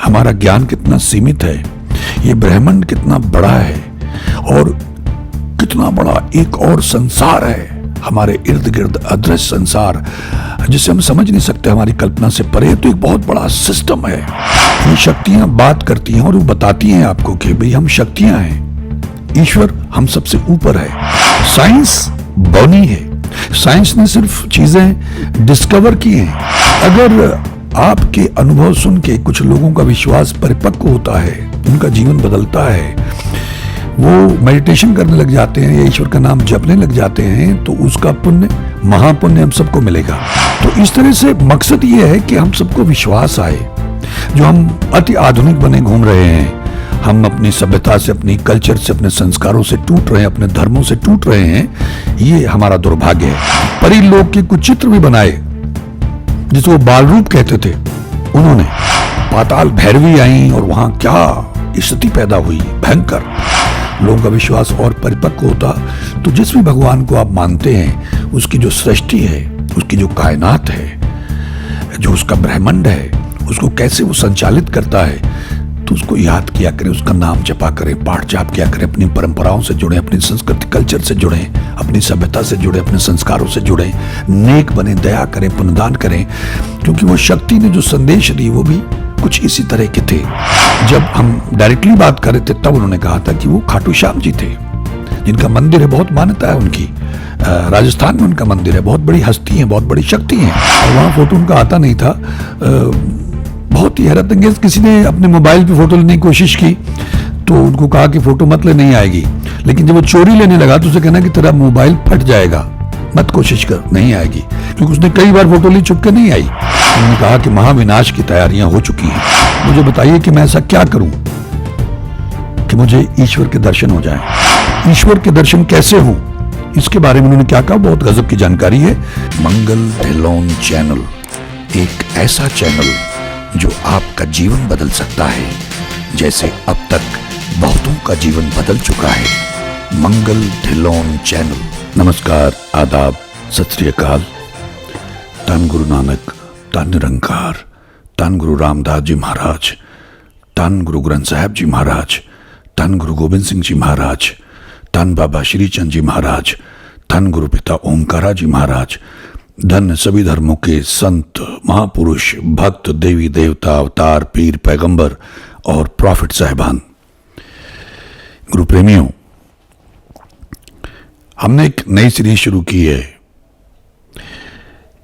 हमारा ज्ञान कितना सीमित है, ये ब्रह्मांड कितना बड़ा है और कितना बड़ा एक और संसार है हमारे इर्द गिर्द, अदृश्य संसार जिसे हम समझ नहीं सकते, हमारी कल्पना से परे। तो एक बहुत बड़ा सिस्टम है। ये शक्तियां बात करती हैं और वो बताती हैं आपको कि भाई हम शक्तियां हैं, ईश्वर हम सबसे ऊपर है। साइंस बौनी है, साइंस ने सिर्फ चीजें डिस्कवर की हैं। अगर आपके अनुभव सुन के कुछ लोगों का विश्वास परिपक्व होता है, उनका जीवन बदलता है, वो मेडिटेशन करने लग जाते हैं या ईश्वर का नाम जपने लग जाते हैं, तो उसका पुण्य, महापुण्य हम सबको मिलेगा। तो इस तरह से मकसद ये है कि हम सबको विश्वास आए। जो हम अति आधुनिक बने घूम रहे हैं, हम अपनी सभ्यता से, अपनी कल्चर से, अपने संस्कारों से टूट रहे हैं, अपने धर्मों से टूट रहे हैं, ये हमारा दुर्भाग्य है। परी लोग के कुछ चित्र भी बनाए जिसे वो बाल रूप कहते थे, उन्होंने पाताल भैरवी आई और वहां क्या स्थिति पैदा हुई, भयंकर। लोगों का विश्वास और परिपक्व होता तो जिस भी भगवान को आप मानते हैं, उसकी जो सृष्टि है, उसकी जो कायनात है, जो उसका ब्रह्मांड है, उसको कैसे वो संचालित करता है, तो उसको याद किया करें, उसका नाम जपा करें, पाठ जाप किया करें, अपनी परंपराओं से जुड़े, अपनी संस्कृति कल्चर से जुड़े, अपनी सभ्यता से जुड़े, अपने संस्कारों से जुड़े, नेक बने, दया करें, पुण्यदान करें। क्योंकि वो शक्ति ने जो संदेश दी वो भी कुछ इसी तरह के थे। जब हम डायरेक्टली बात कर रहे थे तब उन्होंने कहा था कि वो खाटू श्याम जी थे, जिनका मंदिर है, बहुत मान्यता है उनकी, राजस्थान में उनका मंदिर है, बहुत बड़ी हस्ती है, बहुत बड़ी शक्ति है। और वहाँ फोटो उनका आता नहीं था। बहुत ही हैरत अंगेज, किसी ने अपने मोबाइल पे फोटो लेने की कोशिश की तो उनको कहा कि फोटो मत ले, नहीं आएगी। लेकिन जब वो चोरी लेने लगा तो उसे कहना कि तेरा मोबाइल फट जाएगा, मत कोशिश कर, नहीं आएगी। क्योंकि उसने कई बार फोटो ली, चुपके नहीं आई। उन्होंने कहा कि महाविनाश की तैयारियां हो चुकी हैं, मुझे बताइए कि मैं ऐसा क्या करूं कि मुझे ईश्वर के दर्शन हो जाएं। ईश्वर के दर्शन कैसे हों, इसके बारे में उन्होंने क्या कहा, बहुत गजब की जानकारी है। मंगल ढिल्लोन चैनल, एक ऐसा चैनल जो आपका जीवन बदल सकता है, जैसे अब तक बहुतों का जीवन बदल चुका है। मंगल ढिल्लोन चैनल। नमस्कार, आदाब, सत श्री अकाल। धन गुरु नानक, धन निरंकार, धन गुरु रामदास जी महाराज, धन गुरु ग्रंथ साहब जी महाराज, धन गुरु गोबिंद सिंह जी महाराज, धन बाबा श्री चंद जी महाराज, धन गुरु पिता ओमकारा जी महाराज, धन सभी धर्मों के संत, महापुरुष, भक्त, देवी देवता, अवतार, पीर, पैगंबर और प्रॉफिट साहिबान। गुरु प्रेमियों, हमने एक नई सीरीज शुरू की है।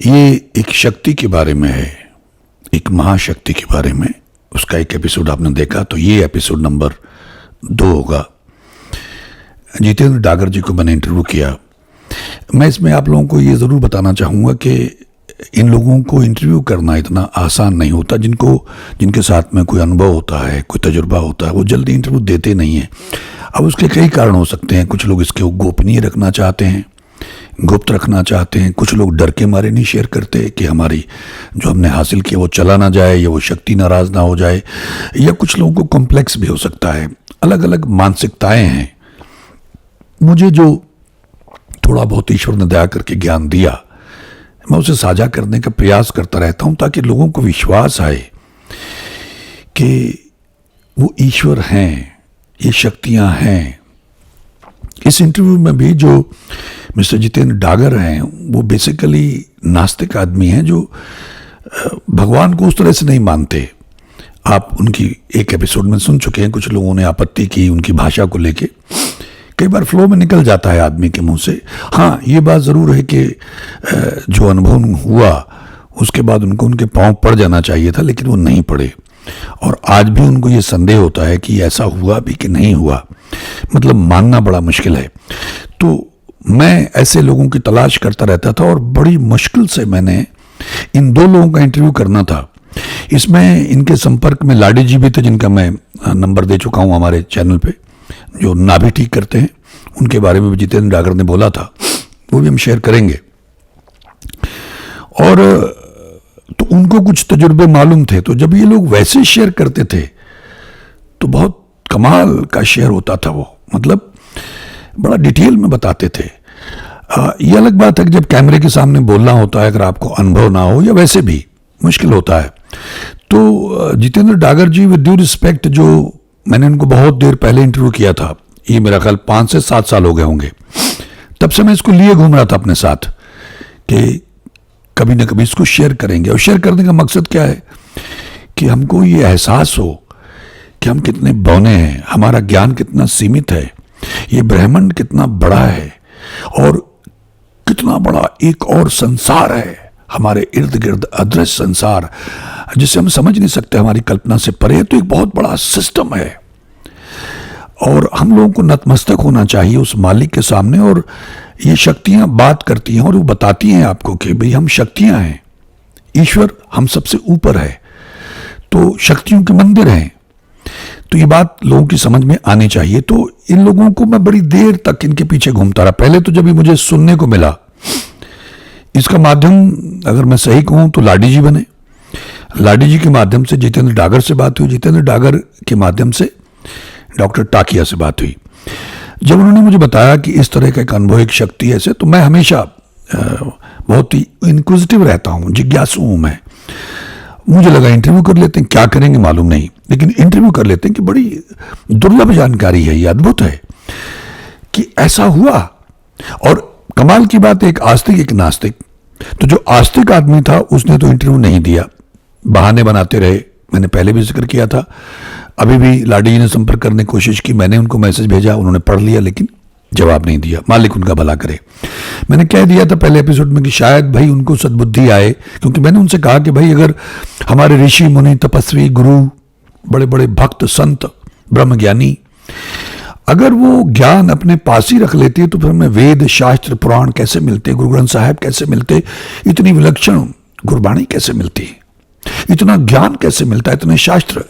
ये एक शक्ति के बारे में है, एक महाशक्ति के बारे में। उसका एक एपिसोड आपने देखा, तो ये एपिसोड नंबर 2 होगा। जितेंद्र डागर जी को मैंने इंटरव्यू किया। मैं इसमें आप लोगों को ये ज़रूर बताना चाहूँगा कि इन लोगों को इंटरव्यू करना इतना आसान नहीं होता। जिनके साथ में कोई अनुभव होता है, कोई तजुर्बा होता है, वो जल्दी इंटरव्यू देते नहीं हैं। अब उसके कई कारण हो सकते हैं। कुछ लोग इसके गोपनीय रखना चाहते हैं, गुप्त रखना चाहते हैं। कुछ लोग डर के मारे नहीं शेयर करते कि हमारी जो हमने हासिल किया वो चला ना जाए या वो शक्ति नाराज़ ना हो जाए। या कुछ लोगों को कॉम्प्लेक्स भी हो सकता है। अलग अलग मानसिकताएं हैं। मुझे जो थोड़ा बहुत ईश्वर ने दया करके ज्ञान दिया, मैं उसे साझा करने का प्रयास करता रहता हूं, ताकि लोगों को विश्वास आए कि वो ईश्वर हैं, ये शक्तियां हैं। इस इंटरव्यू में भी जो मिस्टर जितेंद्र डागर हैं, वो बेसिकली नास्तिक आदमी हैं, जो भगवान को उस तरह से नहीं मानते। आप उनकी एक एपिसोड में सुन चुके हैं। कुछ लोगों ने आपत्ति की उनकी भाषा को लेके। कई बार फ्लो में निकल जाता है आदमी के मुंह से। हाँ, ये बात ज़रूर है कि जो अनुभव हुआ उसके बाद उनको उनके पांव पड़ जाना चाहिए था, लेकिन वो नहीं पड़े। और आज भी उनको ये संदेह होता है कि ऐसा हुआ भी कि नहीं हुआ। मतलब मानना बड़ा मुश्किल है। तो मैं ऐसे लोगों की तलाश करता रहता था और बड़ी मुश्किल से मैंने इन 2 लोगों का इंटरव्यू करना था। इसमें इनके संपर्क में लाडी जी भी थे, जिनका मैं नंबर दे चुका हूँ हमारे चैनल पे, जो नाभि ठीक करते हैं। उनके बारे में भी जितेंद्र डागर ने बोला था, वो भी हम शेयर करेंगे। और तो उनको कुछ तजुर्बे मालूम थे। तो जब ये लोग वैसे शेयर करते थे तो बहुत कमाल का शेयर होता था। वो मतलब बड़ा डिटेल में बताते थे। ये अलग बात है कि जब कैमरे के सामने बोलना होता है, अगर आपको अनुभव ना हो या वैसे भी मुश्किल होता है, तो जितेंद्र डागर जी, विद ड्यू रिस्पेक्ट, जो मैंने उनको बहुत देर पहले इंटरव्यू किया था, ये मेरा ख्याल 5 से 7 साल हो गए होंगे, तब से मैं इसको लिए घूम रहा था अपने साथ कि कभी ना कभी इसको शेयर करेंगे। और शेयर करने का मकसद क्या है कि हमको ये एहसास हो कि हम कितने बौने हैं, हमारा ज्ञान कितना सीमित है, ये ब्रह्मांड कितना बड़ा है और कितना बड़ा एक और संसार है हमारे इर्द गिर्द, अदृश्य संसार जिसे हम समझ नहीं सकते, हमारी कल्पना से परे। तो एक बहुत बड़ा सिस्टम है और हम लोगों को नतमस्तक होना चाहिए उस मालिक के सामने। और ये शक्तियां बात करती हैं और वो बताती हैं आपको कि भाई हम शक्तियां हैं, ईश्वर हम सबसे ऊपर है, तो शक्तियों के मंदिर हैं। तो ये बात लोगों की समझ में आनी चाहिए। तो इन लोगों को मैं बड़ी देर तक इनके पीछे घूमता रहा। पहले तो जब ये मुझे सुनने को मिला, इसका माध्यम अगर मैं सही कहूं तो लाडी जी बने। लाडी जी के माध्यम से जितेंद्र डागर से बात हुई, जितेंद्र डागर के माध्यम से डॉक्टर टाकिया से बात हुई। जब उन्होंने मुझे बताया कि इस तरह का एक अनुभव, एक शक्ति ऐसे, तो मैं हमेशा बहुत ही इंक्विजिटिव रहता हूं, जिज्ञासु हूं मैं। मुझे लगा इंटरव्यू कर लेते हैं, क्या करेंगे मालूम नहीं, लेकिन इंटरव्यू कर लेते हैं कि बड़ी दुर्लभ जानकारी है, ये अद्भुत है कि ऐसा हुआ। और कमाल की बात, एक आस्तिक एक नास्तिक। तो जो आस्तिक आदमी था उसने तो इंटरव्यू नहीं दिया, बहाने बनाते रहे। मैंने पहले भी जिक्र किया था, अभी भी लाडी जी ने संपर्क करने की कोशिश की, मैंने उनको मैसेज भेजा, उन्होंने पढ़ लिया लेकिन जवाब नहीं दिया। मालिक उनका भला करे। मैंने कह दिया था पहले एपिसोड में कि शायद भाई उनको सद्बुद्धि आए, क्योंकि मैंने उनसे कहा कि भाई अगर हमारे ऋषि मुनि, तपस्वी, गुरु, बड़े बड़े भक्त, संत, ब्रह्मज्ञानी, अगर वो ज्ञान अपने पास ही रख लेते तो फिर हमें वेद, शास्त्र, पुराण कैसे मिलते, गुरु ग्रंथ साहिब कैसे मिलते, इतनी विलक्षण गुरबाणी कैसे मिलती, इतना ज्ञान कैसे मिलता, इतने शास्त्र,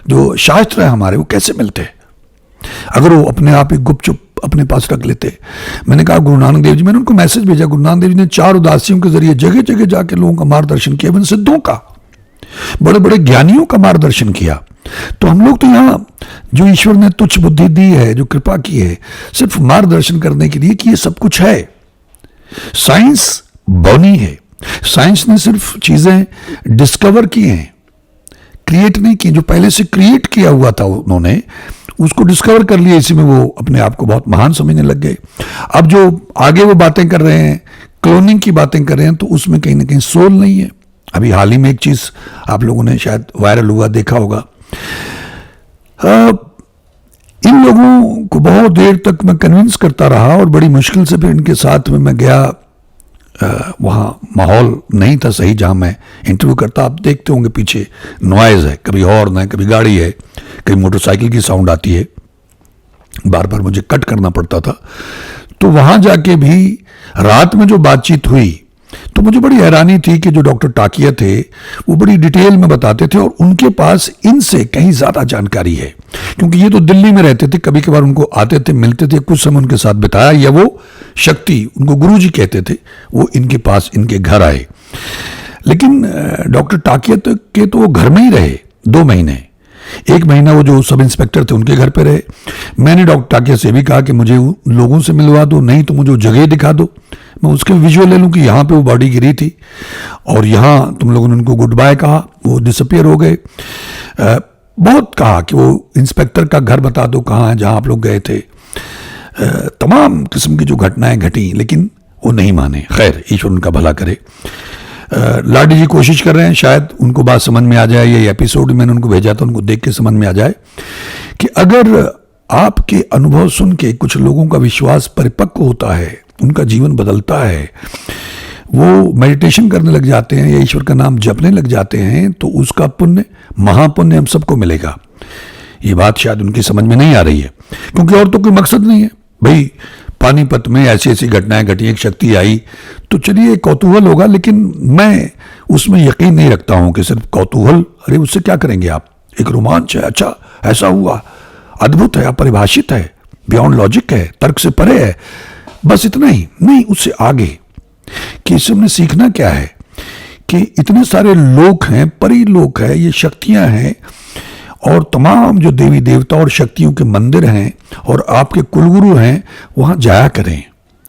जो शास्त्र है हमारे, वो कैसे मिलते अगर वो अपने आप ही गुपचुप अपने पास रख लेते। मैंने कहा गुरु नानक देव जी, मैंने उनको मैसेज भेजा, गुरु नानक देव जी ने 4 उदासियों के जरिए जगह जगह जाके लोगों का मार्गदर्शन किया, इन सिद्धों का, बड़े बड़े ज्ञानियों का मार्गदर्शन किया। तो हम लोग तो यहाँ जो ईश्वर ने तुच्छ बुद्धि दी है, जो कृपा की है, सिर्फ मार्गदर्शन करने के लिए कि ये सब कुछ है। साइंस बौनी है, साइंस ने सिर्फ चीजें डिस्कवर की हैं, क्रिएट नहीं की। जो पहले से क्रिएट किया हुआ था उन्होंने उसको डिस्कवर कर लिया, इसी में वो अपने आप को बहुत महान समझने लग गए। अब जो आगे वो बातें कर रहे हैं, क्लोनिंग की बातें कर रहे हैं, तो उसमें कहीं ना कहीं सोल नहीं है। अभी हाल ही में एक चीज आप लोगों ने शायद वायरल हुआ देखा होगा। इन लोगों को बहुत देर तक मैं कन्विंस करता रहा और बड़ी मुश्किल से फिर इनके साथ में मैं गया। वहाँ माहौल नहीं था सही जहाँ मैं इंटरव्यू करता। आप देखते होंगे पीछे नॉइज़ है, कभी हॉर्न है, कभी गाड़ी है, कभी मोटरसाइकिल की साउंड आती है, बार बार मुझे कट करना पड़ता था। तो वहाँ जाके भी रात में जो बातचीत हुई तो मुझे बड़ी हैरानी थी कि जो डॉक्टर टाकिया थे वो बड़ी डिटेल में बताते थे और उनके पास इनसे कहीं ज़्यादा जानकारी है, क्योंकि ये तो दिल्ली में रहते थे, कभी कभार उनको आते थे, मिलते थे, कुछ समय उनके साथ बिताया, या वो शक्ति, उनको गुरुजी कहते थे, वो इनके पास इनके घर आए। लेकिन डॉक्टर टाकिया के तो वो घर में ही रहे 2 महीने। 1 महीना वो जो सब इंस्पेक्टर थे उनके घर पे रहे। मैंने डॉक्टर टाकिया से भी कहा कि मुझे लोगों से मिलवा दो, नहीं तो मुझे वो जगह दिखा दो, मैं उसके विजुअल ले लूं कि यहाँ पे वो बॉडी गिरी थी और यहाँ तुम लोगों ने उनको गुड बाय कहा, वो डिसअपियर हो गए। बहुत कहा कि वो इंस्पेक्टर का घर बता दो कहाँ है जहाँ आप लोग गए थे। तमाम किस्म की जो घटनाएं घटी, लेकिन वो नहीं माने। खैर, ईश्वर उनका भला करे। लाडी जी कोशिश कर रहे हैं, शायद उनको बात समझ में आ जाए। ये एपिसोड मैंने उनको भेजा था, उनको देख के समझ में आ जाए कि अगर आपके अनुभव सुन के कुछ लोगों का विश्वास परिपक्व होता है, उनका जीवन बदलता है, वो मेडिटेशन करने लग जाते हैं या ईश्वर का नाम जपने लग जाते हैं, तो उसका पुण्य, महापुण्य हम सबको मिलेगा। ये बात शायद उनकी समझ में नहीं आ रही है, क्योंकि और तो कोई मकसद नहीं है। भाई पानीपत में ऐसी ऐसी घटनाएं घटी, एक शक्ति आई, तो चलिए कौतूहल होगा, लेकिन मैं उसमें यकीन नहीं रखता हूं कि सिर्फ कौतूहल। अरे उससे क्या करेंगे आप? एक रोमांच है, अच्छा ऐसा हुआ, अद्भुत है, अपरिभाषित है, बियॉन्ड लॉजिक है, तर्क से परे है, बस इतना ही नहीं, उससे आगे कि इससे हमने सीखना क्या है कि इतने सारे लोक हैं, परी लोक है, ये शक्तियां हैं, और तमाम जो देवी देवता और शक्तियों के मंदिर हैं और आपके कुलगुरु हैं, वहां जाया करें,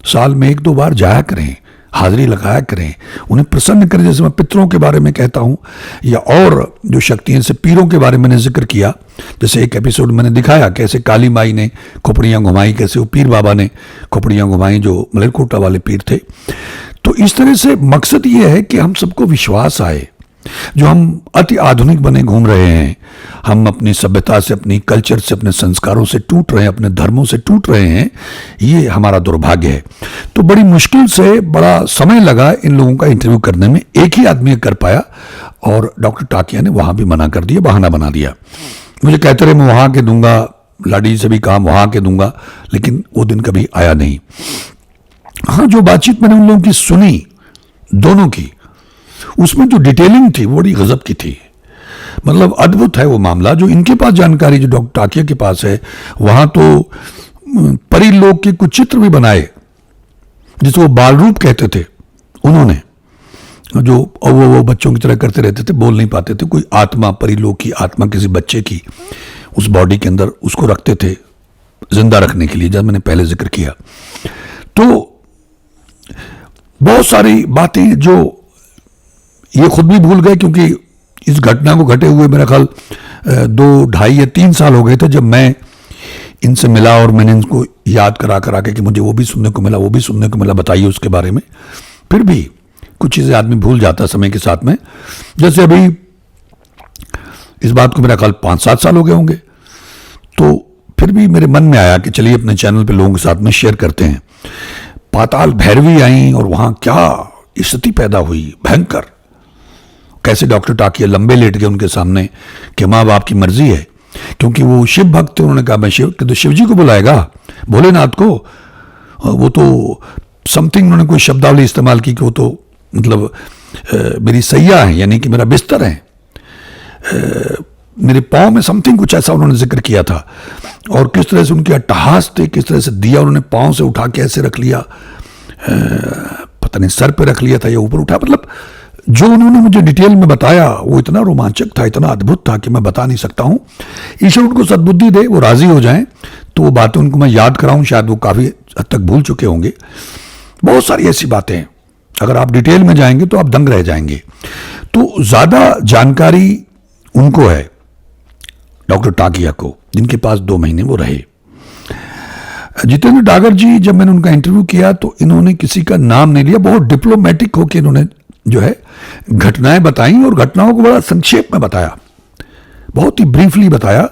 साल में 1-2 बार जाया करें। हाजिरी लगाया करें, उन्हें प्रसन्न करें। जैसे मैं पितरों के बारे में कहता हूँ या और जो शक्तियाँ, जैसे पीरों के बारे में मैंने जिक्र किया, जैसे एक एपिसोड मैंने दिखाया कैसे काली माई ने खोपड़ियाँ घुमाई, कैसे वो पीर बाबा ने खोपड़ियाँ घुमाई जो मलेरकोटा वाले पीर थे। तो इस तरह से मकसद ये है कि हम सबको विश्वास आए। जो हम अति आधुनिक बने घूम रहे हैं, हम अपनी सभ्यता से, अपनी कल्चर से, अपने संस्कारों से टूट रहे हैं, अपने धर्मों से टूट रहे हैं, ये हमारा दुर्भाग्य है। तो बड़ी मुश्किल से बड़ा समय लगा इन लोगों का इंटरव्यू करने में, एक ही आदमी कर पाया और डॉक्टर टाकिया ने वहां भी मना कर दिया, बहाना बना दिया। मुझे कहते रहे मैं वहां के दूंगा, लाडी से भी काम वहां के दूंगा, लेकिन वो दिन कभी आया नहीं। हाँ, जो बातचीत मैंने उन लोगों की सुनी, दोनों की, उसमें जो डिटेलिंग थी वो बड़ी गजब की थी। मतलब अद्भुत है वो मामला। जो इनके पास जानकारी, जो डॉक्टर टाकिया के पास है, वहां तो परी लोग के कुछ चित्र भी बनाए जिसको वो बाल रूप कहते थे उन्होंने, जो वो बच्चों की तरह करते रहते थे, बोल नहीं पाते थे। कोई आत्मा, परी लोग की आत्मा किसी बच्चे की उस बॉडी के अंदर उसको रखते थे जिंदा रखने के लिए, जब मैंने पहले जिक्र किया। तो बहुत सारी बातें जो ये खुद भी भूल गए, क्योंकि इस घटना को घटे हुए मेरा ख्याल 2, 2.5 या 3 साल हो गए थे जब मैं इनसे मिला और मैंने इनको याद करा के कि मुझे वो भी सुनने को मिला, वो भी सुनने को मिला, बताइए उसके बारे में। फिर भी कुछ चीज़ें आदमी भूल जाता समय के साथ में। जैसे अभी इस बात को मेरा ख्याल 5-7 साल हो गए होंगे, तो फिर भी मेरे मन में आया कि चलिए अपने चैनल पे लोगों के साथ में शेयर करते हैं। पाताल भैरवी आई और वहाँ क्या स्थिति पैदा हुई भयंकर। कैसे डॉक्टर टाकिया लंबे लेट गए उनके सामने कि माँ बाप की मर्जी है, क्योंकि वो शिव भक्त थे। उन्होंने कहा मैं शिव, तो शिव जी को बुलाएगा, भोलेनाथ को। वो तो समथिंग, उन्होंने कोई शब्दावली इस्तेमाल की कि वो तो मतलब मेरी सैया है, यानी कि मेरा बिस्तर है, मेरे पाँव में समथिंग, कुछ ऐसा उन्होंने जिक्र किया था। और किस तरह से उनके अट्टहास थे, किस तरह से दिया उन्होंने पाँव से उठा के ऐसे रख लिया, पता नहीं सर पे रख लिया था या ऊपर उठा। मतलब जो उन्होंने मुझे डिटेल में बताया वो इतना रोमांचक था, इतना अद्भुत था कि मैं बता नहीं सकता हूँ। ईश्वर उनको सद्बुद्धि दे, वो राजी हो जाएं तो वो बातें उनको मैं याद कराऊं, शायद वो काफ़ी हद तक भूल चुके होंगे। बहुत सारी ऐसी बातें हैं, अगर आप डिटेल में जाएंगे तो आप दंग रह जाएंगे। तो ज़्यादा जानकारी उनको है, डॉक्टर टाकिया को, जिनके पास 2 महीने वो रहे। जितेंद्र डागर जी, जब मैंने उनका इंटरव्यू किया तो इन्होंने किसी का नाम नहीं लिया, बहुत डिप्लोमेटिक होकर इन्होंने जो है घटनाएं बताई और घटनाओं को बड़ा संक्षेप में बताया, बहुत ही ब्रीफली बताया।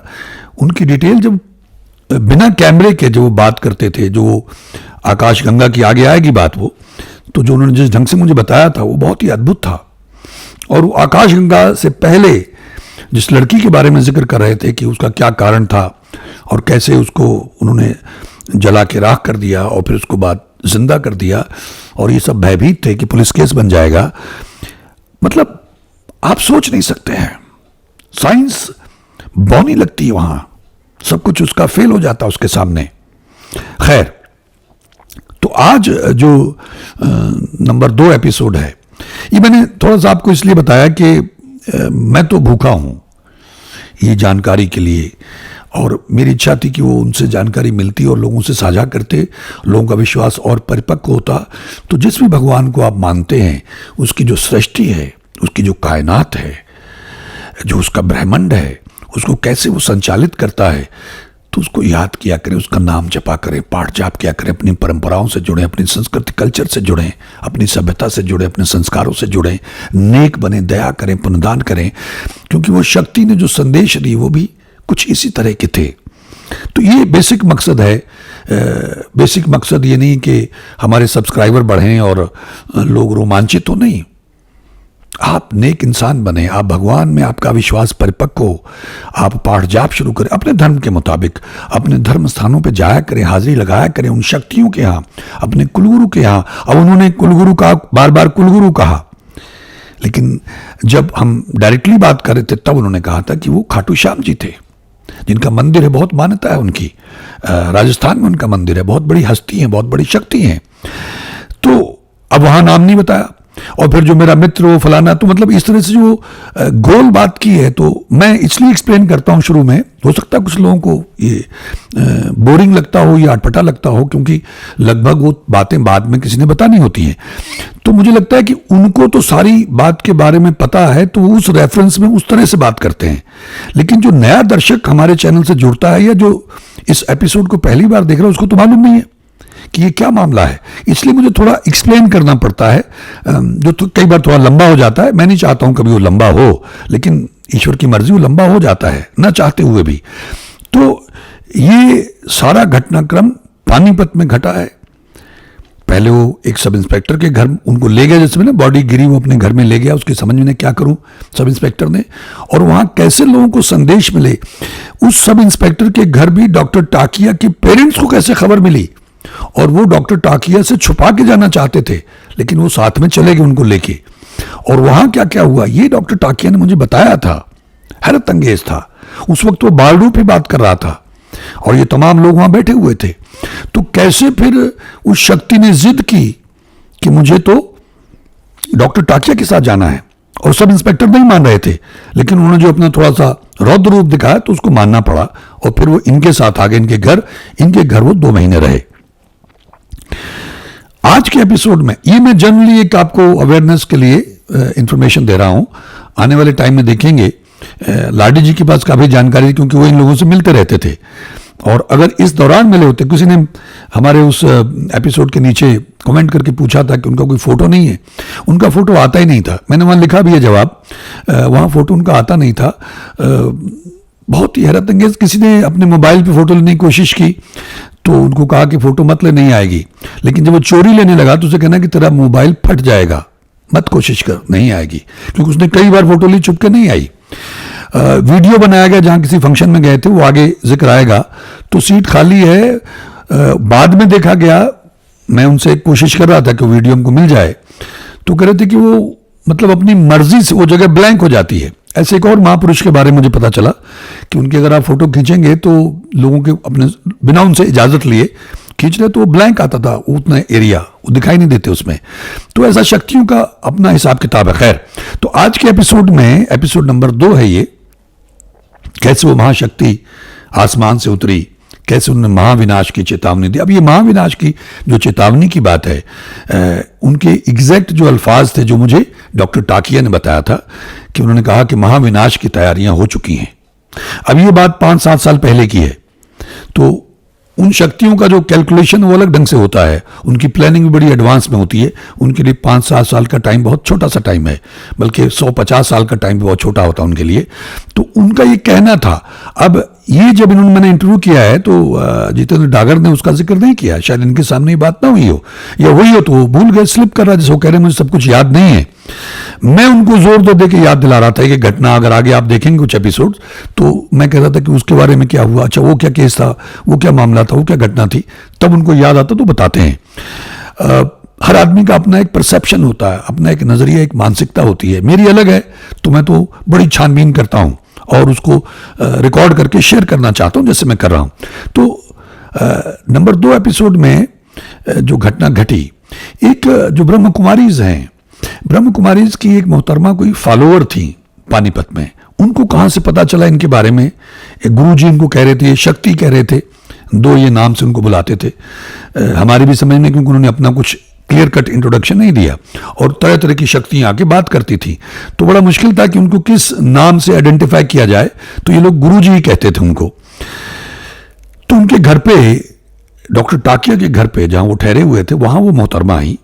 उनकी डिटेल जब बिना कैमरे के जो बात करते थे, जो आकाशगंगा की आगे आएगी बात, वो तो जो उन्होंने जिस ढंग से मुझे बताया था वो बहुत ही अद्भुत था। और वो आकाशगंगा से पहले जिस लड़की के बारे में जिक्र कर रहे थे कि उसका क्या कारण था और कैसे उसको उन्होंने जला के राख कर दिया और फिर उसको बाद जिंदा कर दिया, और ये सब भयभीत थे कि पुलिस केस बन जाएगा। मतलब आप सोच नहीं सकते हैं, साइंस बौनी लगती है वहां, सब कुछ उसका फेल हो जाता उसके सामने। खैर, तो आज जो नंबर 2 एपिसोड है, ये मैंने थोड़ा सा आपको इसलिए बताया कि मैं तो भूखा हूं ये जानकारी के लिए, और मेरी इच्छा थी कि वो उनसे जानकारी मिलती और लोगों से साझा करते, लोगों का विश्वास और परिपक्व होता। तो जिस भी भगवान को आप मानते हैं, उसकी जो सृष्टि है, उसकी जो कायनात है, जो उसका ब्रह्मांड है, उसको कैसे वो संचालित करता है, तो उसको याद किया करें, उसका नाम जपा करें, पाठ जाप किया करें, अपनी परंपराओं से जुड़ें, अपनी संस्कृति कल्चर से जुड़ें, अपनी सभ्यता से जुड़ें, अपने संस्कारों से जुड़ें, नेक बने, दया करें, पुण्यदान करें, क्योंकि वो शक्ति ने जो संदेश दी वो भी कुछ इसी तरह के थे। तो ये बेसिक मकसद है। बेसिक मकसद ये नहीं कि हमारे सब्सक्राइबर बढ़ें और लोग रोमांचित हो, नहीं। आप नेक इंसान बने, आप भगवान में आपका विश्वास परिपक्व हो, आप पाठ जाप शुरू करें अपने धर्म के मुताबिक, अपने धर्म स्थानों पे जाया करें, हाजिरी लगाया करें उन शक्तियों के यहाँ, अपने कुलगुरु के यहाँ। अब उन्होंने कुलगुरु का बार बार कुलगुरु कहा, लेकिन जब हम डायरेक्टली बात कर रहे थे तब उन्होंने कहा था कि वो खाटू श्याम जी थे, जिनका मंदिर है, बहुत मान्यता है उनकी, राजस्थान में उनका मंदिर है, बहुत बड़ी हस्ती है, बहुत बड़ी शक्ति है। तो अब वहां नाम नहीं बताया। और फिर जो मेरा मित्र वो फलाना, तो मतलब इस तरह से जो गोल बात की है, तो मैं इसलिए एक्सप्लेन करता हूँ शुरू में। हो सकता है कुछ लोगों को ये बोरिंग लगता हो या अटपटा लगता हो, क्योंकि लगभग वो बातें बाद में किसी ने बतानी होती हैं। तो मुझे लगता है कि उनको तो सारी बात के बारे में पता है, तो उस रेफरेंस में उस तरह से बात करते हैं। लेकिन जो नया दर्शक हमारे चैनल से जुड़ता है या जो इस एपिसोड को पहली बार देख रहा है, उसको तो मालूम नहीं है कि ये क्या मामला है। इसलिए मुझे थोड़ा एक्सप्लेन करना पड़ता है, जो तो कई बार थोड़ा लंबा हो जाता है। मैं नहीं चाहता हूं कभी वो लंबा हो, लेकिन ईश्वर की मर्जी, वो लंबा हो जाता है ना चाहते हुए भी। तो ये सारा घटनाक्रम पानीपत में घटा है। पहले वो एक सब इंस्पेक्टर के घर उनको ले गया, जिसमें ना बॉडी गिरी, वो अपने घर में ले गया। उसकी समझ में नहीं क्या करूं सब इंस्पेक्टर ने, और वहां कैसे लोगों को संदेश मिले। उस सब इंस्पेक्टर के घर भी डॉक्टर टाकिया के पेरेंट्स को कैसे खबर मिली, और वो डॉक्टर टाकिया से छुपा के जाना चाहते थे, लेकिन वो साथ में चले गए उनको लेके। और वहां क्या क्या हुआ ये डॉक्टर टाकिया ने मुझे बताया था। हैरत अंगेज था। उस वक्त वो बारडू पे बात कर रहा था और ये तमाम लोग वहां बैठे हुए थे। तो कैसे फिर उस शक्ति ने जिद की कि मुझे तो डॉक्टर टाकिया के साथ जाना है, और सब इंस्पेक्टर नहीं मान रहे थे, लेकिन उन्होंने जो अपना थोड़ा सा रौद्र रूप दिखाया तो उसको मानना पड़ा, और फिर वो इनके साथ आ गए। इनके घर वो 2 महीने रहे। आज के एपिसोड में ये मैं जनरली एक आपको अवेयरनेस के लिए इंफॉर्मेशन दे रहा हूं। आने वाले टाइम में देखेंगे लाडी जी के पास काफी जानकारी थी, क्योंकि वो इन लोगों से मिलते रहते थे। और अगर इस दौरान मिले होते, किसी ने हमारे उस एपिसोड के नीचे कमेंट करके पूछा था कि उनका कोई फोटो नहीं है। उनका फोटो आता ही नहीं था। मैंने वहां लिखा भी है जवाब, वहां फोटो उनका आता नहीं था। बहुत ही हैरत अंगेज। किसी ने अपने मोबाइल पे फोटो लेने की कोशिश की तो उनको कहा कि फोटो मत ले, नहीं आएगी। लेकिन जब वो चोरी लेने लगा तो उसे कहना कि तेरा मोबाइल फट जाएगा, मत कोशिश कर, नहीं आएगी। क्योंकि उसने कई बार फोटो ली, चुपके नहीं आई। वीडियो बनाया गया जहां किसी फंक्शन में गए थे, वो आगे जिक्र आएगा। तो सीट खाली है। बाद में देखा गया, मैं उनसे कोशिश कर रहा था कि वीडियो हमको मिल जाए, तो कह रहे थे कि वो मतलब अपनी मर्जी से वो जगह ब्लैंक हो जाती है। ऐसे एक और महापुरुष के बारे में मुझे पता चला कि उनकी अगर आप फोटो खींचेंगे तो लोगों के अपने बिना उनसे इजाजत लिए खींच रहे तो वो ब्लैंक आता था, उतना एरिया वो दिखाई नहीं देते उसमें। तो ऐसा शक्तियों का अपना हिसाब किताब है। खैर, तो आज के एपिसोड में एपिसोड नंबर 2 है ये, कैसे वो महाशक्ति आसमान से उतरी, कैसे उन्होंने महाविनाश की चेतावनी दी। अब ये महाविनाश की जो चेतावनी की बात है, उनके एग्जैक्ट जो अल्फाज थे जो मुझे डॉक्टर टाकिया ने बताया था कि उन्होंने कहा कि महाविनाश की तैयारियां हो चुकी हैं। अब ये बात 5-7 साल पहले की है। तो उन शक्तियों का जो कैलकुलेशन वो अलग ढंग से होता है, उनकी प्लानिंग भी बड़ी एडवांस में होती है। उनके लिए 5-7 साल का टाइम बहुत छोटा सा टाइम है, बल्कि 100-50 साल का टाइम भी बहुत छोटा होता है उनके लिए। तो उनका ये कहना था। अब ये जब इन्होंने मैंने इंटरव्यू किया है तो जितेंद्र डागर ने उसका जिक्र नहीं किया। शायद इनके सामने ये बात ना हुई हो, या हुई हो तो वो भूल गए, स्लिप कर रहा है, जैसे वो कह रहे हैं मुझे सब कुछ याद नहीं है। मैं उनको जोर दो दे के याद दिला रहा था कि घटना, अगर आगे आप देखेंगे कुछ एपिसोड, तो मैं कह रहा था कि उसके बारे में क्या हुआ, अच्छा वो क्या केस था, वो क्या मामला था, वो क्या घटना थी। तब उनको याद आता तो बताते हैं। हर आदमी का अपना एक परसेप्शन होता है, अपना एक नजरिया, एक मानसिकता होती है। मेरी अलग है, तो मैं तो बड़ी छानबीन करता हूं और उसको रिकॉर्ड करके शेयर करना चाहता हूं, जैसे मैं कर रहा हूं। तो नंबर 2 एपिसोड में जो घटना घटी, एक जो ब्रह्म कुमारीज हैं, ब्रह्म कुमारीज की एक मोहतरमा कोई फॉलोअर थी पानीपत में। उनको कहां से पता चला इनके बारे में, एक गुरु जी इनको कह रहे थे, शक्ति कह रहे थे, 2 ये नाम से उनको बुलाते थे। हमारी भी समझ में, क्योंकि उन्होंने अपना कुछ क्लियर कट इंट्रोडक्शन नहीं दिया और तरह तरह की शक्तियां आके बात करती थी, तो बड़ा मुश्किल था कि उनको किस नाम से आइडेंटिफाई किया जाए। तो ये लोग गुरु जी ही कहते थे उनको। तो उनके घर पे, डॉक्टर टाकिया के घर पे जहां वो ठहरे हुए थे, वहां वो मोहतरमा आई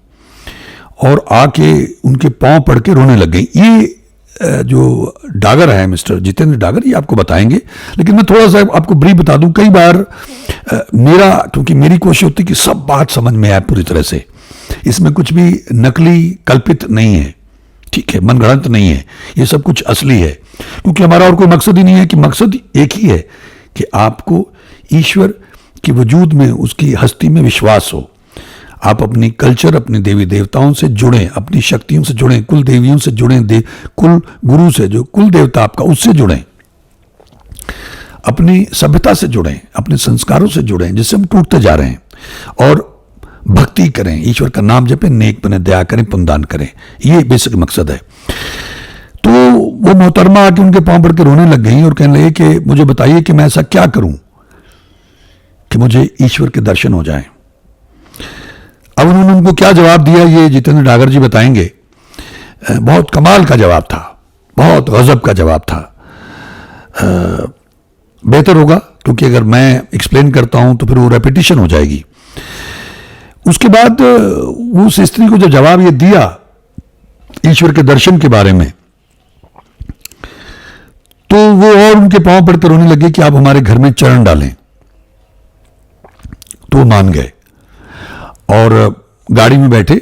और आके उनके पांव पड़ के रोने लग गई। ये जो डागर है, मिस्टर जितेंद्र डागर, ये आपको बताएंगे। लेकिन मैं थोड़ा सा आपको ब्रीफ बता दूं। कई बार क्योंकि मेरी कोशिश होती है कि सब बात समझ में आए पूरी तरह से, इसमें कुछ भी नकली कल्पित नहीं है, ठीक है, मनगढ़ंत नहीं है, ये सब कुछ असली है। क्योंकि हमारा और कोई मकसद ही नहीं है, कि मकसद एक ही है कि आपको ईश्वर के वजूद में, उसकी हस्ती में विश्वास हो। आप अपनी कल्चर, अपने देवी देवताओं से जुड़ें, अपनी शक्तियों से जुड़ें, कुल देवियों से जुड़ें, कुल गुरु से, जो कुल देवता आपका, उससे जुड़ें, अपनी सभ्यता से जुड़ें, अपने संस्कारों से जुड़ें, जिससे हम टूटते जा रहे हैं। और भक्ति करें, ईश्वर का नाम जपें, नेक बने, दया करें, पुण्यदान करें, ये बेसिक मकसद है। तो वो मोहतरमा आके उनके पांव पड़ के रोने लग गई और कहने लगे कि मुझे बताइए कि मैं ऐसा क्या करूं कि मुझे ईश्वर के दर्शन हो जाएं। अब उन्होंने उनको क्या जवाब दिया ये जितेंद्र डागर जी बताएंगे। बहुत कमाल का जवाब था, बहुत गजब का जवाब था। बेहतर होगा क्योंकि अगर मैं एक्सप्लेन करता हूं तो फिर वो रेपिटिशन हो जाएगी। उसके बाद उस स्त्री को जब जवाब ये दिया ईश्वर के दर्शन के बारे में, तो वो और उनके पांव पड़कर रोने लगे कि आप हमारे घर में चरण डालें। तो वो मान गए और गाड़ी में बैठे।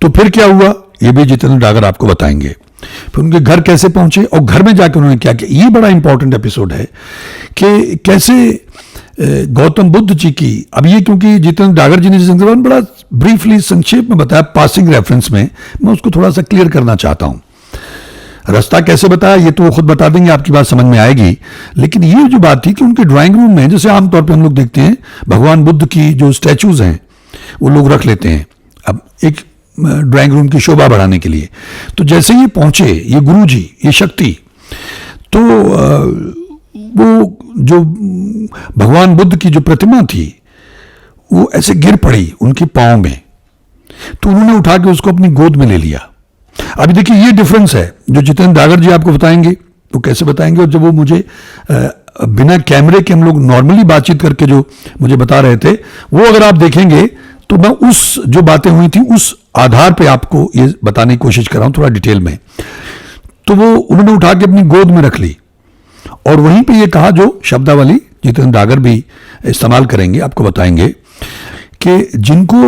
तो फिर क्या हुआ ये भी जितेंद्र डागर आपको बताएंगे। फिर उनके घर कैसे पहुंचे और घर में जाकर उन्होंने क्या किया। ये बड़ा इंपॉर्टेंट एपिसोड है कि कैसे गौतम बुद्ध जी की, अब ये क्योंकि जितेंद्र डागर जी ने जिस बड़ा ब्रीफली संक्षेप में बताया पासिंग रेफरेंस में, मैं उसको थोड़ा सा क्लियर करना चाहता हूं। रास्ता कैसे बताया ये तो वो खुद बता देंगे, आपकी बात समझ में आएगी। लेकिन ये जो बात थी कि उनके ड्राइंग रूम में, जैसे आमतौर पर हम लोग देखते हैं भगवान बुद्ध की जो स्टैचूज हैं वो लोग रख लेते हैं अब एक ड्राइंग रूम की शोभा बढ़ाने के लिए। तो जैसे ये पहुंचे ये गुरु जी, ये शक्ति, तो वो जो भगवान बुद्ध की जो प्रतिमा थी वो ऐसे गिर पड़ी उनके पांव में। तो उन्होंने उठा के उसको अपनी गोद में ले लिया। अभी देखिए ये डिफरेंस है जो जितेंद्र डागर जी आपको बताएंगे। तो कैसे बताएंगे, और जब वो मुझे बिना कैमरे के हम लोग नॉर्मली बातचीत करके जो मुझे बता रहे थे वो अगर आप देखेंगे तो मैं उस जो बातें हुई थी उस आधार पे आपको ये बताने की कोशिश कर रहा हूं थोड़ा डिटेल में। तो वो उन्होंने उठा के अपनी गोद में रख ली और वहीं पे ये कहा जो शब्दावली जितेंद्र डागर भी इस्तेमाल करेंगे, आपको बताएंगे कि जिनको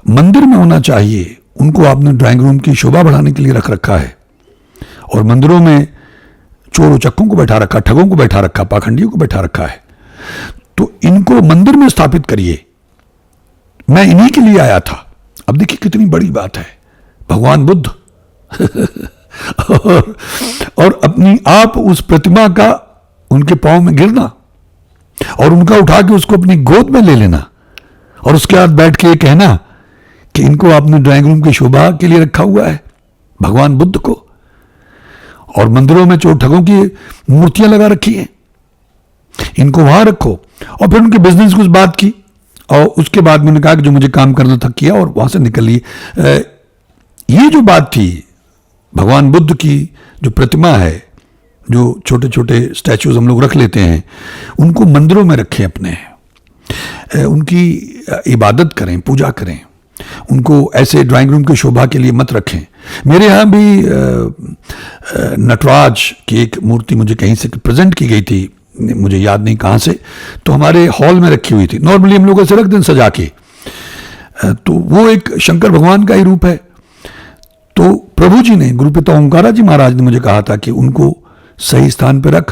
मंदिर में होना चाहिए उनको आपने ड्राइंग रूम की शोभा बढ़ाने के लिए रख रखा है, और मंदिरों में चोर उचक्कों को बैठा रखा, ठगों को बैठा रखा, पाखंडियों को बैठा रखा है। तो इनको मंदिर में स्थापित करिए, मैं इन्हीं के लिए आया था। अब देखिए कितनी बड़ी बात है, भगवान बुद्ध और अपनी आप उस प्रतिमा का उनके पांव में गिरना और उनका उठा के उसको अपनी गोद में ले लेना और उसके बाद बैठ के ये कहना कि इनको आपने ड्राइंग रूम की शोभा के लिए रखा हुआ है, भगवान बुद्ध को, और मंदिरों में चोर ठगों की मूर्तियां लगा रखी हैं, इनको वहां रखो। और फिर उनके बिजनेस की कुछ बात की और उसके बाद मैंने कहा कि जो मुझे काम करना था किया और वहां से निकल लिए। ये जो बात थी भगवान बुद्ध की जो प्रतिमा है, जो छोटे छोटे स्टैचूज हम लोग रख लेते हैं, उनको मंदिरों में रखें, अपने उनकी इबादत करें, पूजा करें, उनको ऐसे ड्राइंग रूम की शोभा के लिए मत रखें। मेरे यहाँ भी नटराज की एक मूर्ति मुझे कहीं से प्रेजेंट की गई थी, मुझे याद नहीं कहाँ से, तो हमारे हॉल में रखी हुई थी। नॉर्मली हम लोग ऐसे रख दें सजा के, तो वो एक शंकर भगवान का ही रूप है। तो प्रभु जी ने, गुरुपिता ओंकारा जी महाराज ने मुझे कहा था कि उनको सही स्थान पर रख।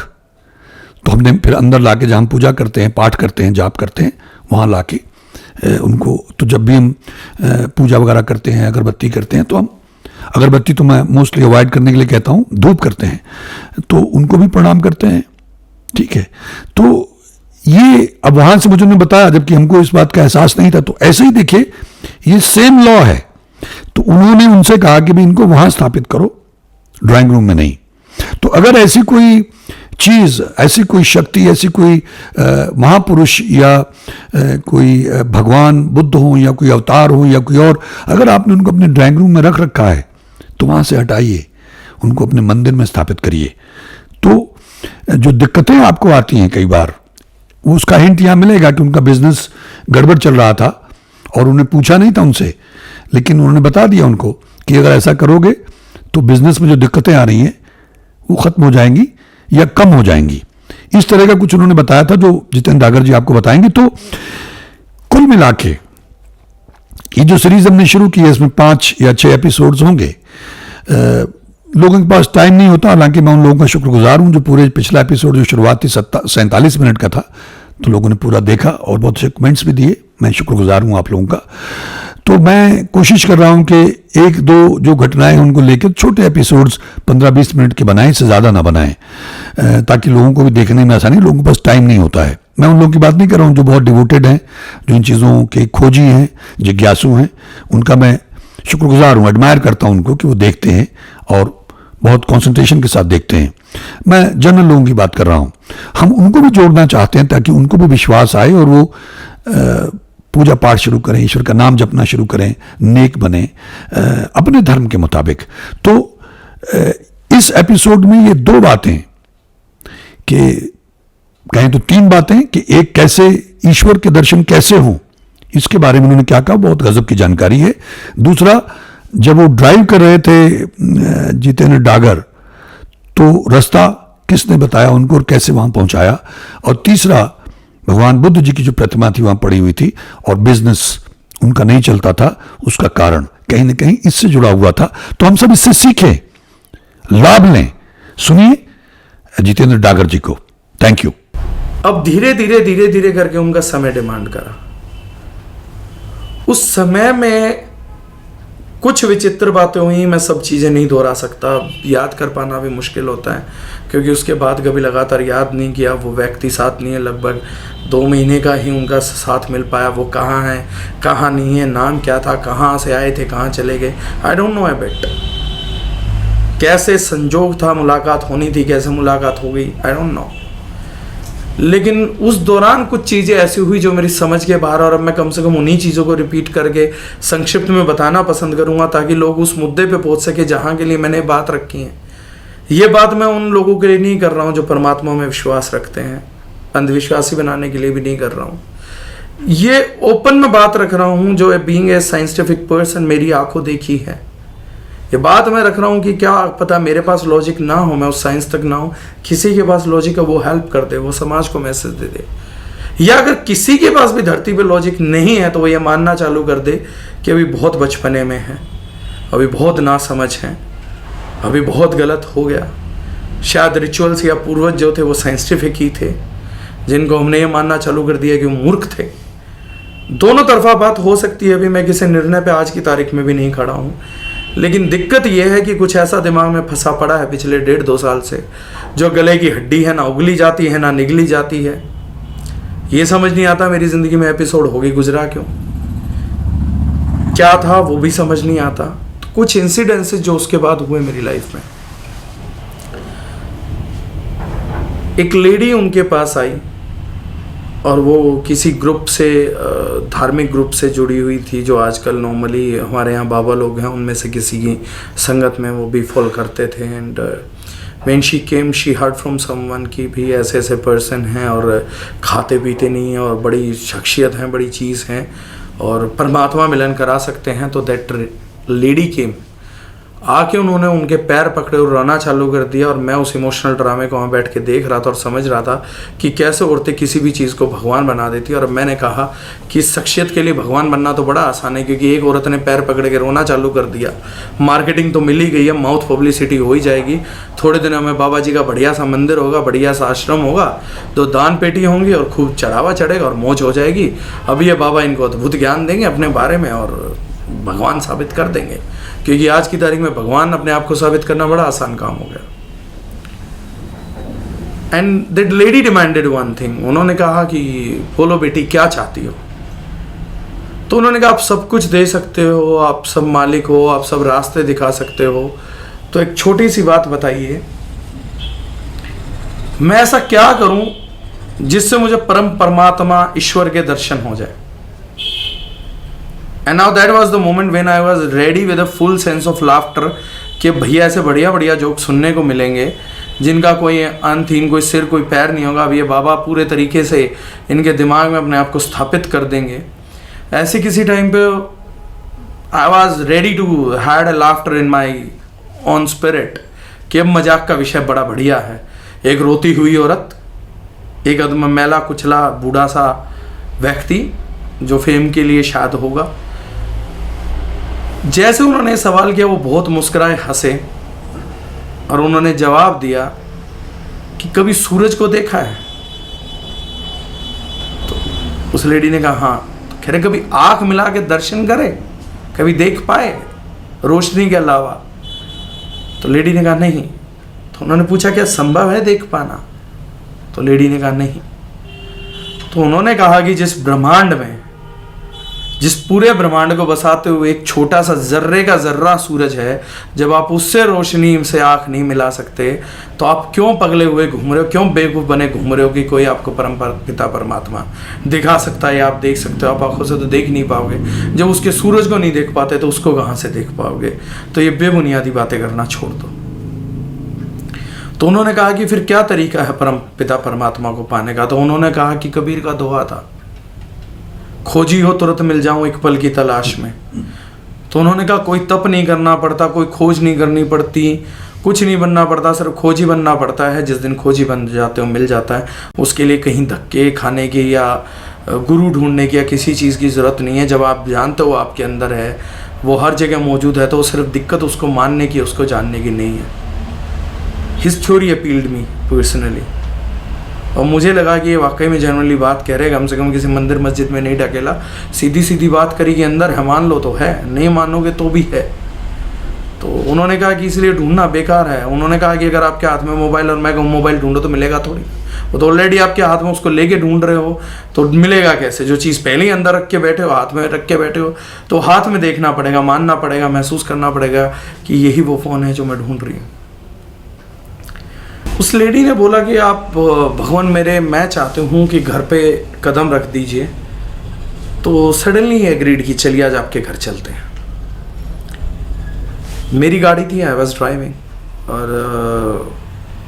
तो हमने फिर अंदर लाके जहाँ हम पूजा करते हैं, पाठ करते हैं, जाप करते हैं, वहाँ लाके उनको, तो जब भी हम पूजा वगैरह करते हैं, अगरबत्ती करते हैं, तो हम अगरबत्ती तो मैं मोस्टली अवॉइड करने के लिए कहता हूँ, धूप करते हैं, तो उनको भी प्रणाम करते हैं। ठीक है, तो ये अब वहां से मुझे उन्होंने बताया, जबकि हमको इस बात का एहसास नहीं था। तो ऐसे ही देखिए ये सेम लॉ है। तो उन्होंने उनसे कहा कि भी इनको वहां स्थापित करो, ड्राइंग रूम में नहीं। तो अगर ऐसी कोई चीज, ऐसी कोई शक्ति, ऐसी कोई महापुरुष या कोई भगवान बुद्ध हो या कोई अवतार हो या कोई और, अगर आपने उनको अपने ड्राइंग रूम में रख रखा है तो वहां से हटाइए, उनको अपने मंदिर में स्थापित करिए। तो जो दिक्कतें आपको आती हैं कई बार, उसका हिंट यहां मिलेगा कि उनका बिजनेस गड़बड़ चल रहा था और उन्हें पूछा नहीं था उनसे, लेकिन उन्होंने बता दिया उनको कि अगर ऐसा करोगे तो बिजनेस में जो दिक्कतें आ रही हैं वो खत्म हो जाएंगी या कम हो जाएंगी। इस तरह का कुछ उन्होंने बताया था जो जितेंद्र डागर जी आपको बताएंगे। तो कुल मिला के ये जो सीरीज हमने शुरू की है, इसमें 5 या 6 एपिसोड्स होंगे। लोगों के पास टाइम नहीं होता, हालांकि मैं उन लोगों का शुक्रगुजार हूं जो पूरे पिछला एपिसोड जो शुरुआत थी 47 मिनट का था, तो लोगों ने पूरा देखा और बहुत से कमेंट्स भी दिए। मैं शुक्रगुजार हूं आप लोगों का। तो मैं कोशिश कर रहा हूं कि 1-2 जो घटनाएं हैं उनको लेकर छोटे एपिसोड्स 15-20 मिनट के बनाएं, इससे ज़्यादा ना बनाएं, ताकि लोगों को भी देखने में आसानी। लोगों के पास टाइम नहीं होता है, मैं उन लोगों की बात नहीं कर रहा हूँ जो बहुत डिवोटेड हैं, जो इन चीज़ों के खोजी हैं, जिज्ञासु हैं, उनका मैं शुक्रगुजार हूँ, एडमायर करता हूँ उनको कि वो देखते हैं और बहुत कंसंट्रेशन के साथ देखते हैं। मैं जनरल लोगों की बात कर रहा हूँ। हम उनको भी जोड़ना चाहते हैं ताकि उनको भी विश्वास आए और वो पूजा पाठ शुरू करें, ईश्वर का नाम जपना शुरू करें, नेक बने अपने धर्म के मुताबिक। तो इस एपिसोड में ये दो बातें, कि कहें तो तीन बातें, कि एक कैसे ईश्वर के दर्शन कैसे हों, इसके बारे में उन्होंने क्या कहा, बहुत गजब की जानकारी है। दूसरा, जब वो ड्राइव कर रहे थे जितेंद्र डागर, तो रास्ता किसने बताया उनको और कैसे वहां पहुंचाया। और तीसरा, भगवान बुद्ध जी की जो प्रतिमा थी वहां पड़ी हुई थी और बिजनेस उनका नहीं चलता था, उसका कारण कहीं ना कहीं इससे जुड़ा हुआ था। तो हम सब इससे सीखें, लाभ लें। सुनिए जितेंद्र डागर जी को। Thank you. अब धीरे धीरे करके उनका समय डिमांड करा। उस समय में कुछ विचित्र बातें हुई, मैं सब चीज़ें नहीं दोहरा सकता, याद कर पाना भी मुश्किल होता है, क्योंकि उसके बाद कभी लगातार याद नहीं किया। वो व्यक्ति साथ नहीं है, लगभग 2 महीने का ही उनका साथ मिल पाया। वो कहाँ है, कहाँ नहीं है, नाम क्या था, कहाँ से आए थे, कहाँ चले गए, I don't know a bit. कैसे संजोग था, मुलाकात होनी थी, कैसे मुलाकात हो गई, आई डोंट नो। लेकिन उस दौरान कुछ चीज़ें ऐसी हुई जो मेरी समझ के बाहर, और अब मैं कम से कम उन्हीं चीज़ों को रिपीट करके संक्षिप्त में बताना पसंद करूंगा ताकि लोग उस मुद्दे पे पहुंच सके जहां के लिए मैंने बात रखी है। ये बात मैं उन लोगों के लिए नहीं कर रहा हूं जो परमात्मा में विश्वास रखते हैं, अंधविश्वासी बनाने के लिए भी नहीं कर रहा हूँ। ये ओपन में बात रख रहा हूँ जो बीइंग ए साइंटिफिक पर्सन मेरी आंखों देखी है। ये बात मैं रख रहा हूँ कि क्या पता मेरे पास लॉजिक ना हो, मैं उस साइंस तक ना हो, किसी के पास लॉजिक है वो हेल्प कर दे, वो समाज को मैसेज दे दे। या अगर किसी के पास भी धरती पे लॉजिक नहीं है तो वो ये मानना चालू कर दे कि अभी बहुत बचपने में है, अभी बहुत नासमझ है, अभी बहुत गलत हो गया। शायद रिचुअल्स या पूर्वज जो थे वो साइंटिफिक ही थे, जिनको हमने ये मानना चालू कर दिया कि वो मूर्ख थे। दोनों तरफा बात हो सकती है। अभी मैं किसी निर्णय पे आज की तारीख में भी नहीं खड़ा हूँ, लेकिन दिक्कत यह है कि कुछ ऐसा दिमाग में फंसा पड़ा है पिछले 1.5-2 साल से, जो गले की हड्डी है, ना उगली जाती है ना निगली जाती है। ये समझ नहीं आता मेरी जिंदगी में एपिसोड होगी गुजरा क्यों, क्या था वो भी समझ नहीं आता। तो कुछ इंसिडेंसेस जो उसके बाद हुए मेरी लाइफ में, एक लेडी उनके पास आई और वो किसी ग्रुप से, धार्मिक ग्रुप से जुड़ी हुई थी, जो आजकल नॉर्मली हमारे यहाँ बाबा लोग हैं उनमें से किसी की संगत में वो भी फॉलो करते थे। And when she came she heard from someone की भी ऐसे ऐसे पर्सन हैं और खाते पीते नहीं हैं और बड़ी शख्सियत हैं, बड़ी चीज़ हैं और परमात्मा मिलन करा सकते हैं। तो दैट लेडी केम, आके उन्होंने उनके पैर पकड़े और रोना चालू कर दिया। और मैं उस इमोशनल ड्रामे को वहाँ बैठ के देख रहा था और समझ रहा था कि कैसे औरतें किसी भी चीज़ को भगवान बना देती है। और मैंने कहा कि इस शख्सियत के लिए भगवान बनना तो बड़ा आसान है, क्योंकि एक औरत ने पैर पकड़ के रोना चालू कर दिया, मार्केटिंग तो मिल ही गई है, माउथ पब्लिसिटी हो ही जाएगी। थोड़े दिनों में बाबा जी का बढ़िया सा मंदिर होगा, बढ़िया सा आश्रम होगा, 2 दान पेटी होंगी और खूब चढ़ावा चढ़ेगा और मौज हो जाएगी। अभी ये बाबा इनको अद्भुत ज्ञान देंगे अपने बारे में और भगवान साबित कर देंगे, क्योंकि आज की तारीख में भगवान अपने आप को साबित करना बड़ा आसान काम हो गया। And that lady demanded one thing, उन्होंने कहा कि बोलो बेटी क्या चाहती हो। तो उन्होंने कहा आप सब कुछ दे सकते हो, आप सब मालिक हो, आप सब रास्ते दिखा सकते हो, तो एक छोटी सी बात बताइए, मैं ऐसा क्या करूं जिससे मुझे परमात्मा ईश्वर के दर्शन हो जाए। And now that was the moment when I was ready with a full sense of laughter कि भैया ऐसे बढ़िया बढ़िया जोक सुनने को मिलेंगे जिनका कोई अंत ही, कोई सिर कोई पैर नहीं होगा। अब ये बाबा पूरे तरीके से इनके दिमाग में अपने आप को स्थापित कर देंगे। ऐसे किसी टाइम पे I was ready to had a laughter in my own spirit कि अब मजाक का विषय बड़ा बढ़िया है। एक रोती हुई औरत, एक मैला कुचला बूढ़ा सा व्यक्ति जो फेम के लिए शायद होगा। जैसे उन्होंने सवाल किया वो बहुत मुस्कुराए, हंसे और उन्होंने जवाब दिया कि कभी सूरज को देखा है। तो उस लेडी ने कहा हाँ। तो कह रहे कभी आंख मिला के दर्शन करे, कभी देख पाए रोशनी के अलावा। तो लेडी ने कहा नहीं। तो उन्होंने पूछा क्या संभव है देख पाना। तो लेडी ने कहा नहीं। तो उन्होंने कहा कि जिस ब्रह्मांड में, जिस पूरे ब्रह्मांड को बसाते हुए एक छोटा सा जर्रे का जर्रा सूरज है, जब आप उससे रोशनी से आंख नहीं मिला सकते तो आप क्यों पगले हुए घूम रहे हो, क्यों बेवकूफ़ बने घूम रहे हो कि कोई आपको पिता परमात्मा दिखा सकता है या आप देख सकते हो। आप आंखों से तो देख नहीं पाओगे, जब उसके सूरज को नहीं देख पाते तो उसको कहाँ से देख पाओगे। तो ये बेबुनियादी बातें करना छोड़ दो। तो उन्होंने कहा कि फिर क्या तरीका है पिता परमात्मा को पाने का। तो उन्होंने कहा कि कबीर का दोहा था, खोजी हो तुरंत मिल जाऊं एक पल की तलाश में। तो उन्होंने कहा कोई तप नहीं करना पड़ता, कोई खोज नहीं करनी पड़ती, कुछ नहीं बनना पड़ता, सिर्फ खोजी बनना पड़ता है। जिस दिन खोजी बन जाते हो मिल जाता है। उसके लिए कहीं धक्के खाने की या गुरु ढूंढने की या किसी चीज़ की ज़रूरत नहीं है। जब आप जानते हो आपके अंदर है, वो हर जगह मौजूद है, तो सिर्फ दिक्कत उसको मानने की, उसको जानने की नहीं है। हिज थ्योरी अपील्ड मी पर्सनली, और मुझे लगा कि ये वाकई में जनरली बात कह रहे, कम से कम किसी मंदिर मस्जिद में नहीं ढकेला, सीधी सीधी बात करी कि अंदर है, मान लो तो है, नहीं मानोगे तो भी है। तो उन्होंने कहा कि इसलिए ढूंढना बेकार है। उन्होंने कहा कि अगर आपके हाथ में मोबाइल और मैं कहूँ मोबाइल ढूंढो तो मिलेगा थोड़ी, वो तो ऑलरेडी आपके हाथ में, उसको लेके ढूंढ रहे हो तो मिलेगा कैसे। जो चीज़ पहले ही अंदर रख के बैठे हो, हाथ में रख के बैठे हो, तो हाथ में देखना पड़ेगा, मानना पड़ेगा, महसूस करना पड़ेगा कि यही वो फ़ोन है जो मैं ढूंढ रही हूँ। उस लेडी ने बोला कि आप भगवान मेरे, मैं चाहती हूँ कि घर पे कदम रख दीजिए। तो सडनली एग्रीड की चलिए आज आपके घर चलते हैं। मेरी गाड़ी थी, आई वॉज ड्राइविंग, और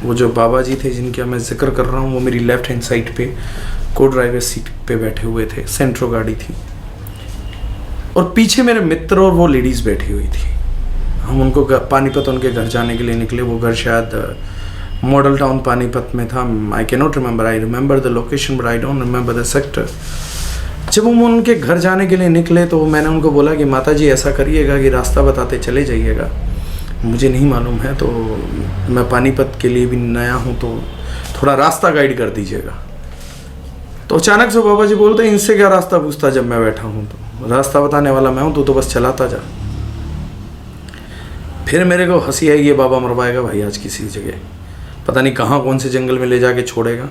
वो जो बाबा जी थे जिनका मैं जिक्र कर रहा हूँ, वो मेरी लेफ्ट हैंड साइड पे को ड्राइवर सीट पे बैठे हुए थे। सेंट्रो गाड़ी थी और पीछे मेरे मित्र और वो लेडीज़ बैठी हुई थी। हम उनको पानीपत उनके घर जाने के लिए निकले। वो घर शायद मॉडल टाउन पानीपत में था। I can not remember, I remember the location but I don't remember the sector. जब हम उनके घर जाने के लिए निकले तो मैंने उनको बोला कि माता जी ऐसा करिएगा कि रास्ता बताते चले जाइएगा, मुझे नहीं मालूम है, तो मैं पानीपत के लिए भी नया हूँ, तो थोड़ा रास्ता गाइड कर दीजिएगा। तो अचानक से बाबा जी बोलते हैं, इनसे क्या रास्ता पूछता, जब मैं बैठा हूँ तो रास्ता बताने वाला मैं हूँ, तो बस चलाता जा। फिर मेरे को हंसी आई, ये बाबा मरवाएगा भाई आज किसी जगह, पता नहीं कहाँ कौन से जंगल में ले जाके छोड़ेगा।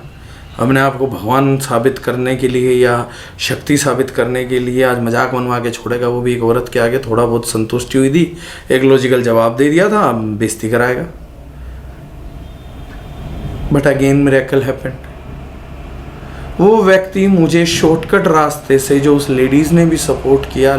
अपने आप को भगवान साबित करने के लिए या शक्ति साबित करने के लिए आज मजाक बनवा के छोड़ेगा, वो भी एक औरत के आगे। थोड़ा बहुत संतुष्टि हुई थी, एक लॉजिकल जवाब दे दिया था, बेइज्जती कराएगा। But again miracle happened. वो व्यक्ति मुझे शॉर्टकट रास्ते से, जो उस लेडीज़ ने भी सपोर्ट किया,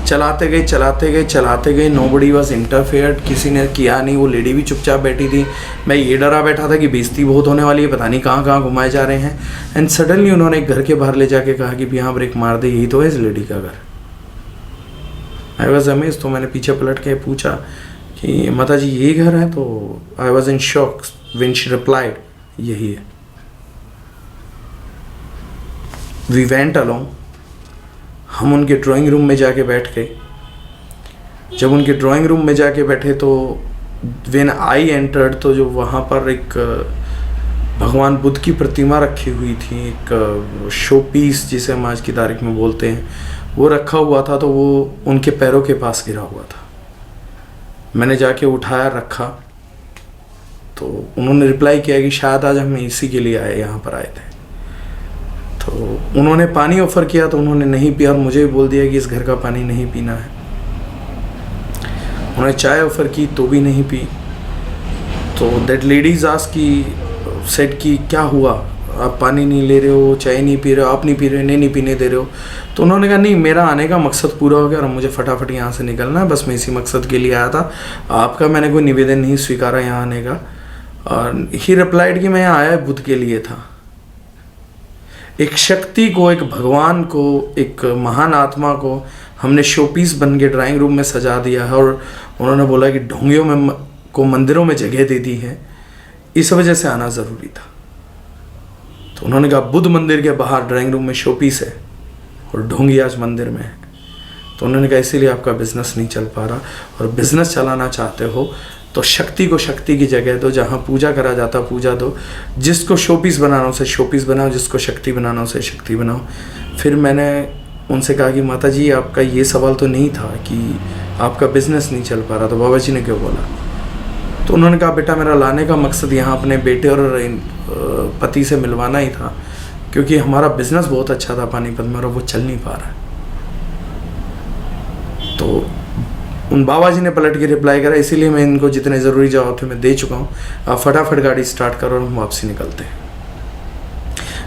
चलाते गए चलाते गए चलाते गए। नोबडी वाज इंटरफेयर्ड, किसी ने किया नहीं। वो लेडी भी चुपचाप बैठी थी। मैं ये डरा बैठा था कि बेइज्जती बहुत होने वाली है, पता नहीं कहाँ कहाँ घुमाए जा रहे हैं। एंड सडनली उन्होंने एक घर के बाहर ले जाके कहा कि यहाँ ब्रेक मार दे, यही तो है इस लेडी का घर। I was amazed. तो मैंने पीछे पलट के पूछा कि माता जी यही घर है? तो I was in shock when she replied, यही है। We went along. हम उनके ड्राइंग रूम में जाके बैठ गए। जब उनके ड्राइंग रूम में जाके बैठे तो व्हेन आई एंटर्ड, तो जो वहाँ पर एक भगवान बुद्ध की प्रतिमा रखी हुई थी, एक शो पीस जिसे हम आज की तारीख में बोलते हैं, वो रखा हुआ था। तो वो उनके पैरों के पास गिरा हुआ था। मैंने जाके उठाया, रखा। तो उन्होंने रिप्लाई किया कि शायद आज हम इसी के लिए आए, यहाँ पर आए थे। तो उन्होंने पानी ऑफ़र किया तो उन्होंने नहीं पिया, और मुझे भी बोल दिया कि इस घर का पानी नहीं पीना है। उन्होंने चाय ऑफ़र की तो भी नहीं पी। तो दैट लेडीज़ आस्क की सेड कि क्या हुआ, आप पानी नहीं ले रहे हो, चाय नहीं पी रहे हो, आप नहीं पी रहे हो, नहीं पीने दे रहे हो। तो उन्होंने कहा नहीं, मेरा आने का मकसद पूरा हो गया और मुझे फटाफट यहाँ से निकलना है, बस मैं इसी मकसद के लिए आया था। आपका मैंने कोई निवेदन नहीं स्वीकारा यहाँ आने का। और ही रिप्लाइड कि मैं यहाँ आया बुद्ध के लिए था। एक शक्ति को, एक भगवान को, एक महान आत्मा को हमने शोपीस बन के ड्राइंग रूम में सजा दिया है। और उन्होंने बोला कि ढोंगियों में को मंदिरों में जगह दे दी है, इस वजह से आना ज़रूरी था। तो उन्होंने कहा बुद्ध मंदिर के बाहर ड्राइंग रूम में शोपीस है और ढोंगी आज मंदिर में है। तो उन्होंने कहा इसीलिए आपका बिजनेस नहीं चल पा रहा, और बिजनेस चलाना चाहते हो तो शक्ति को शक्ति की जगह दो, जहाँ पूजा करा जाता पूजा दो। जिसको शोपीस बनाना उसे शोपीस बनाओ, जिसको शक्ति बनाना उसे शक्ति बनाओ। फिर मैंने उनसे कहा कि माता जी आपका ये सवाल तो नहीं था कि आपका बिजनेस नहीं चल पा रहा, तो बाबा जी ने क्यों बोला? तो उन्होंने कहा बेटा मेरा लाने का मकसद यहाँ अपने बेटे और पति से मिलवाना ही था, क्योंकि हमारा बिजनेस बहुत अच्छा था पानीपत में और वो चल नहीं पा रहा है। तो उन बाबा जी ने पलट के रिप्लाई करा, इसीलिए मैं इनको जितने ज़रूरी जवाब थे मैं दे चुका हूँ, आप फटाफट गाड़ी स्टार्ट करो और हम वापसी निकलते हैं।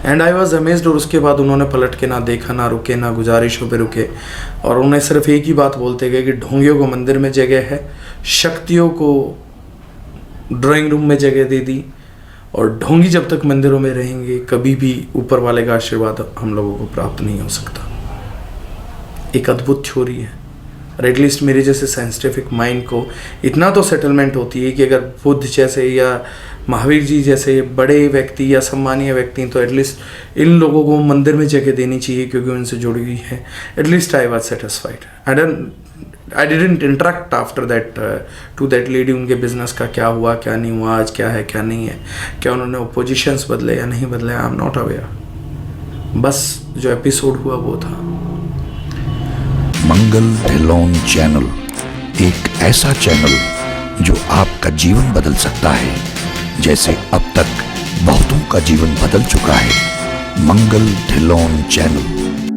And I was amazed. और उसके बाद उन्होंने पलट के ना देखा, ना रुके, ना गुजारिशों पे रुके, और उन्हें सिर्फ एक ही बात बोलते गए कि ढोंगियों को मंदिर में जगह है, शक्तियों को ड्राइंग रूम में जगह दे दी, और ढोंगी जब तक मंदिरों में रहेंगे कभी भी ऊपर वाले का आशीर्वाद हम लोगों को प्राप्त नहीं हो सकता। एक अद्भुत थ्योरी है, और एटलीस्ट मेरे जैसे साइंटिफिक माइंड को इतना तो सेटलमेंट होती है कि अगर बुद्ध जैसे या महावीर जी जैसे बड़े व्यक्ति या सम्मानीय व्यक्ति, तो एटलीस्ट इन लोगों को मंदिर में जगह देनी चाहिए क्योंकि उनसे जुड़ी हुई है। At least I was satisfied. I didn't interact after that to that lady. उनके बिजनेस का क्या हुआ, क्या नहीं हुआ, आज क्या है क्या नहीं है, क्या उन्होंने पोजीशंस बदले या नहीं बदले, आई एम नॉट अवेयर। बस जो एपिसोड हुआ वो था। मंगल ढिल्लोन चैनल एक ऐसा चैनल जो आपका जीवन बदल सकता है, जैसे अब तक बहुतों का जीवन बदल चुका है। मंगल ढिल्लोन चैनल।